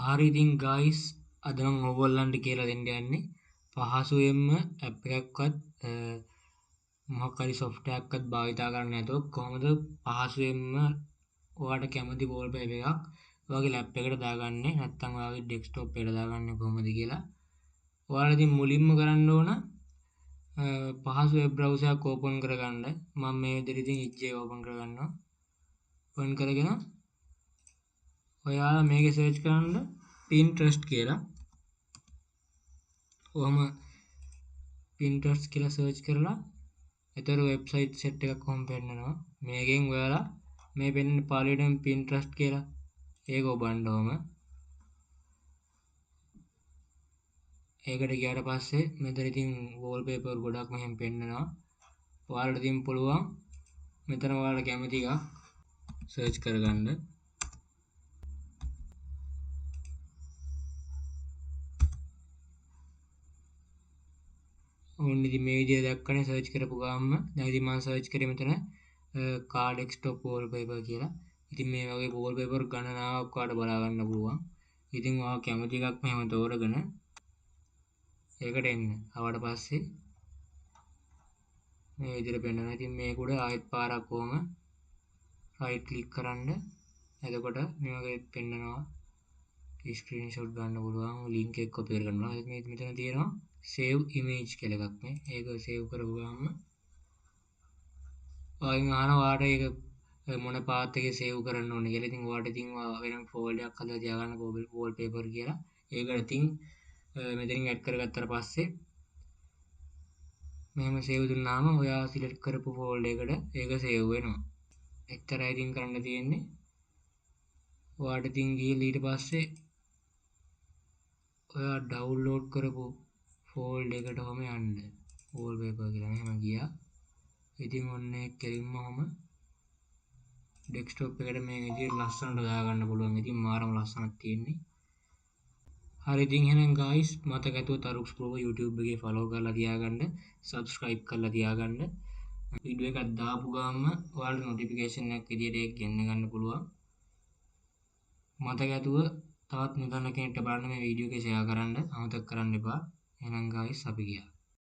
හරි ඉතින් ගයිස් අද මම ඕගොල්ලන්ට කියලා දෙන්න යන්නේ පහසුවෙන්ම ඇප් එකක්වත් මොකක් හරි software එකක්වත් භාවිතා කරන්න නැතුව කොහොමද පහසුවෙන්ම ඔයාලට කැමති wallpaper එකක් ඔයාගේ ලැප් එකට දාගන්නේ නැත්නම් ඔයාගේ ඩෙස්ක්ටොප් එකට දාගන්නේ කොහොමද කියලා. ඔයාලා ඉතින් මුලින්ම කරන්න ඕන පහසු වෙබ් බ්‍රවුසර් එකක් ඕපන් කරගන්න. මම මේ විදිහට ඉතින් Edge එක ඕපන් කරගන්නවා. ඕපන් කරගෙන ඔයාලා මේකේ සර්ච් කරන්න Pinterest කියලා. ඔහම Pinterest කියලා සර්ච් කරලා එතන වෙබ්සයිට් සෙට් එකක් කොහොම පෙන්නනවා. මේකෙන් ඔයාලා මේ පෙන්නන පාළුවෙන් Pinterest කියලා ඒක ඔබන්න ඕම. ඒකට ගියාට පස්සේ මෙතන ඉතින් wallpaper ගොඩක් මෙහෙම පෙන්නනවා. ඔයාලට ඉතින් පුළුවන් මෙතන ඔයාලා කැමති එකක් සර්ච් කරගන්න. ඕන්න ඉතින් මේ විදිහට දැක්කනේ සර්ච් කරපු ගාම දැන් ඉතින් මම සර්ච් කරේ මෙතන car desktop wallpaper කියලා. ඉතින් මේ වගේ wallpaper ගණනාවක් ඔයාලට බලා ගන්න පුළුවන්. ඉතින් ඔයා කැමති එකක් මෙහෙම තෝරගෙන ඒකට එන්න. ආවට පස්සේ මේ විදිහට පෙන්නනවා. ඉතින් මේක උඩ ආයෙත් පාරක් කොහම right click කරන්න. එතකොට මේ වගේ පෙන්නනවා. ස්ක්‍රීන්ෂොට් ගන්න පුළුවන් ලින්ක් එක කොපි කරගන්නවා. මේ මෙතන තියෙනවා save image කියලා එකක් මේ. ඒක save කරගුවාම ඔයගෙන් අහනවා ඔයාලට ඒක මොන පාත් එකේ save කරන්න ඕනේ කියලා. ඉතින් ඔයාලට ඉතින් වෙනම ෆෝල්ඩර් එකක් හදලා තියාගන්න wallpaper කියලා. ඒකට ඉතින් මෙතනින් ඇඩ් කරගත්තට පස්සේ මෙහෙම save දුන්නාම ඔයා සිලෙක්ට් කරපු ෆෝල්ඩර් එකට ඒක save වෙනවා. එච්චරයි ඉතින් කරන්න තියෙන්නේ. ඔයාලට ඉතින් ගිහලා ඊට පස්සේ ඔයා ඩවුන්ලෝඩ් කරපු ෆෝල්ඩර් එකට ඔහම යන්න. wallpaper කියලා මෙහෙම ගියා. ඉතින් ඔන්න ඒක කෙලින්ම ඔහම ඩෙස්ක්ටොප් එකට මේ විදිහට ලස්සනට දාගන්න පුළුවන්. ඉතින් මාරම ලස්සනක් තියෙන්නේ. හරි ඉතින් එහෙනම් guys මතක ඇතුව තරුක්ස් ප්‍රෝ YouTube එකේ follow කරලා තියාගන්න, subscribe කරලා තියාගන්න. වීඩියෝ එකක් දාපු ගාම ඔයාලට notification එකක් විදියට ඒක ගෙන්න ගන්න පුළුවන්. මතක ඇතුව තවත් නොදන්න කෙනෙක්ට බලන්න මේ වීඩියෝ එක share කරන්න අමතක කරන්න එපා. එහෙනම් guys අපි ගියා.